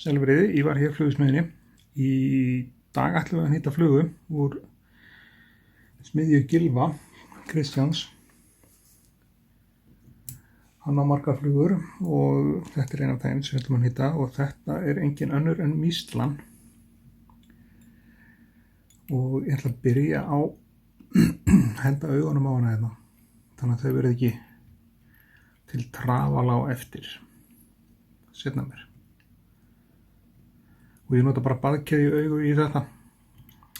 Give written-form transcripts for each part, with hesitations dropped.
Selvriði, ég var hér flugsmiðinni. Í dag ætlum við að hnýta flugu úr smiðju Gylfa Kristjáns. Hann á margar flugur og þetta er ein af þeim sem við ætlum að hnýta og þetta er engin önnur en mýslan. Og ég ætla að byrja á henda augunum á hana hérna. Þannig að þau verði ekki til trafala á eftir. Seinna mér. Og ég nota bara baðkeðju augu í þetta.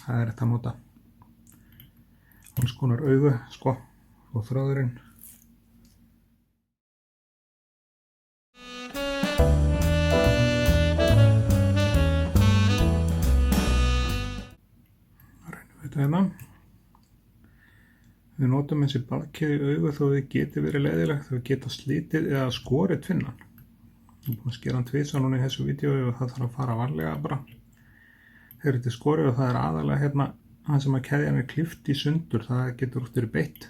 Það er þetta að nota alls konar augu, sko, og þráðurinn. Reynum við þetta hérna. Við notum þessi baðkeðju augu þó þau geti verið leiðileg, þau geta slitið eða skorið tvinnan. Ég er búinn að skera hann tvisvar núna í þessu vídeói og það þarf að fara varlega bara. Þegar þetta er skorið og það er aðalega hérna það sem að keðjan er klippt í sundur, það getur oft verið beitt.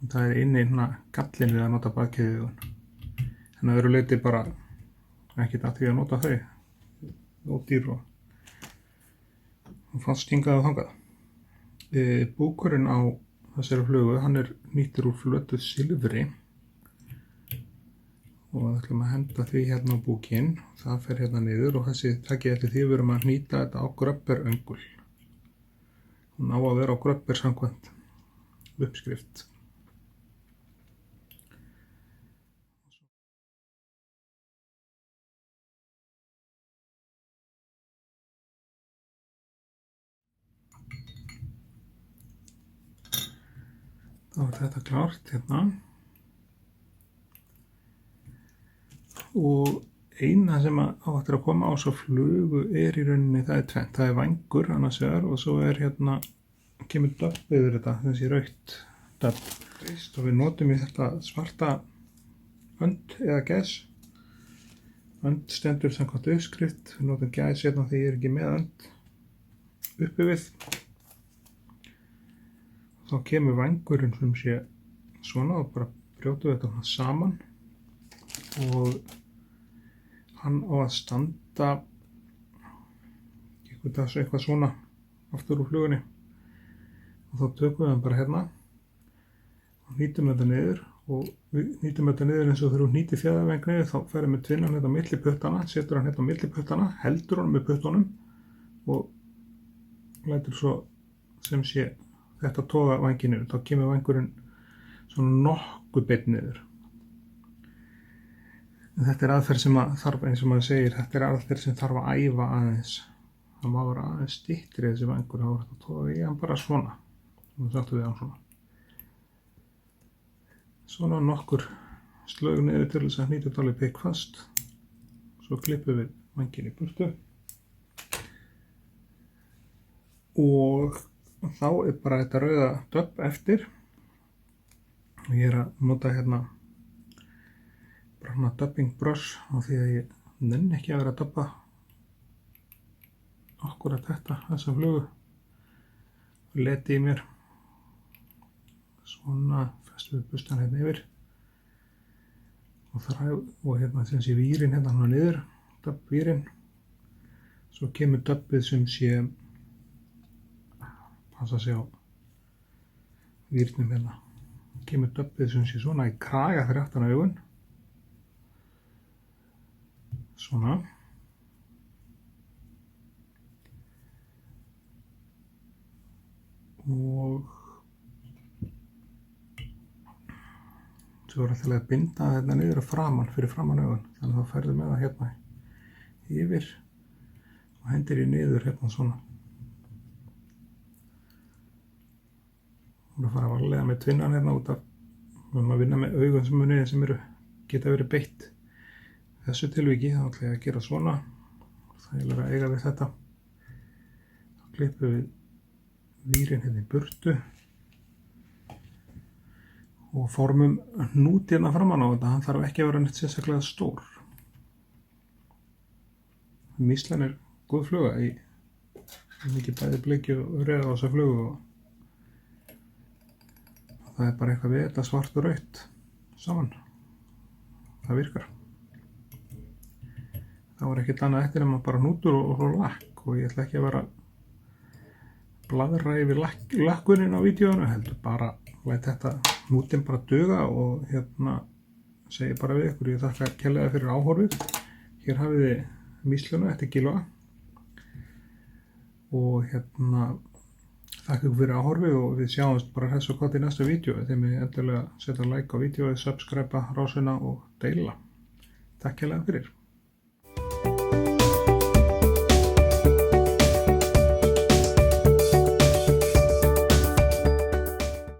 Það er inni hérna gallinn við að nota baðkeðjuaugun. En að öðru leyti bara ekkert að því að nota þau. Ódýr og fannst hingað og þangað. Búkurinn á þessari flugu, hann er nýttur úr flötu silfri. Og við ætlum að henda því hérna á búkinn, það fer hérna niður og þessi takið eftir því við erum að hnýta þetta á gröbberöngul. Hún á að vera á gröbber samkvæmt uppskrift. Þá er þetta klárt hérna. Og eina sem á eftir að koma á svo flugu er í rauninni, það er tvennt. Það er vængur annars vegar og svo er hérna, kemur döpp yfir þetta, þessi rautt döpp. Og við notum í þetta svarta önd eða gæs. Önd stendur samkvæmt uppskrift, við notum gæs hérna því ég er ekki með önd uppi við. Þá kemur vængurinn sem sé svona og bara brjótum við þetta saman. Og hann á að standa eitthvað svona aftur úr flugunni og þá tökum við hann bara hérna og hnýtum þetta niður og við hnýtum þetta niður eins og þegar við hnýtum fjæðarvæng niður þá ferum við tvinnan hérna á milli puttana, setur hann hérna á milli puttana, heldur hann með puttunum og lætur svo sem sé þetta toga vængið niður, þá kemur vængurinn svona nokkuð beinn niður. Þetta er aðferð sem að þarf, eins og maður segir, þetta er aðferð sem þarf að æfa aðeins. Það má vera aðeins styttri þessi vængur, þá er þetta toga í hann bara svona. Og þá settum við hann svona. Svona nokkur slög niður til þess að hnýta þetta alveg pikkfast. Svo klippum við vænginn í burtu. Og þá er bara þetta rauða döpp eftir. Og ég er að nota hérna dubbing brush á því að ég nenni ekki að vera að dubba akkurat þessa flugu og leti í mér svona festum við bustan hérna yfir og hérna sem sé vírinn hérna hann niður dubb vírinn svo kemur dubbið sem sé passa sig á vírnum hérna kemur dubbið sem sé svona í kraga fyrir aftan augun svona og svo er alltaf að binda þetta niður framan fyrir framan augun þannig að þá ferðu með það hérna yfir og hendir í niður hérna svona og það fara varlega með tvinnan hérna út af við erum að vinna með augun sem geta verið beitt þessu tilviki þá ætla ég að gera svona það er að eiga við þetta þá klippum við vírinn hérna í burtu og formum hnút hérna framan á þetta hann þarf ekki að vera neitt sérstaklega stór mýslan er góð fluga í mikið bæði bleikju og rauða á þessa flugu og það er bara eitthvað við þetta svart og rautt saman. Það virkar. Það var ekkert annað eftir nema bara hnútur og lakk og ég ætla ekki að vera bladra yfir lakkunin á vídeóinu, heldur bara læt þetta hnútin bara duga og segi bara við ykkur, ég þakka kærlega fyrir áhorfið. Hér hafið þið mísluna eftir Gylfa og þakka ykkur fyrir áhorfið og við sjáumst bara hress og gott í næsta vídeo. Þið með endilega setja like á vídeóið, subscribe rásina og deila. Takk kærlega fyrir.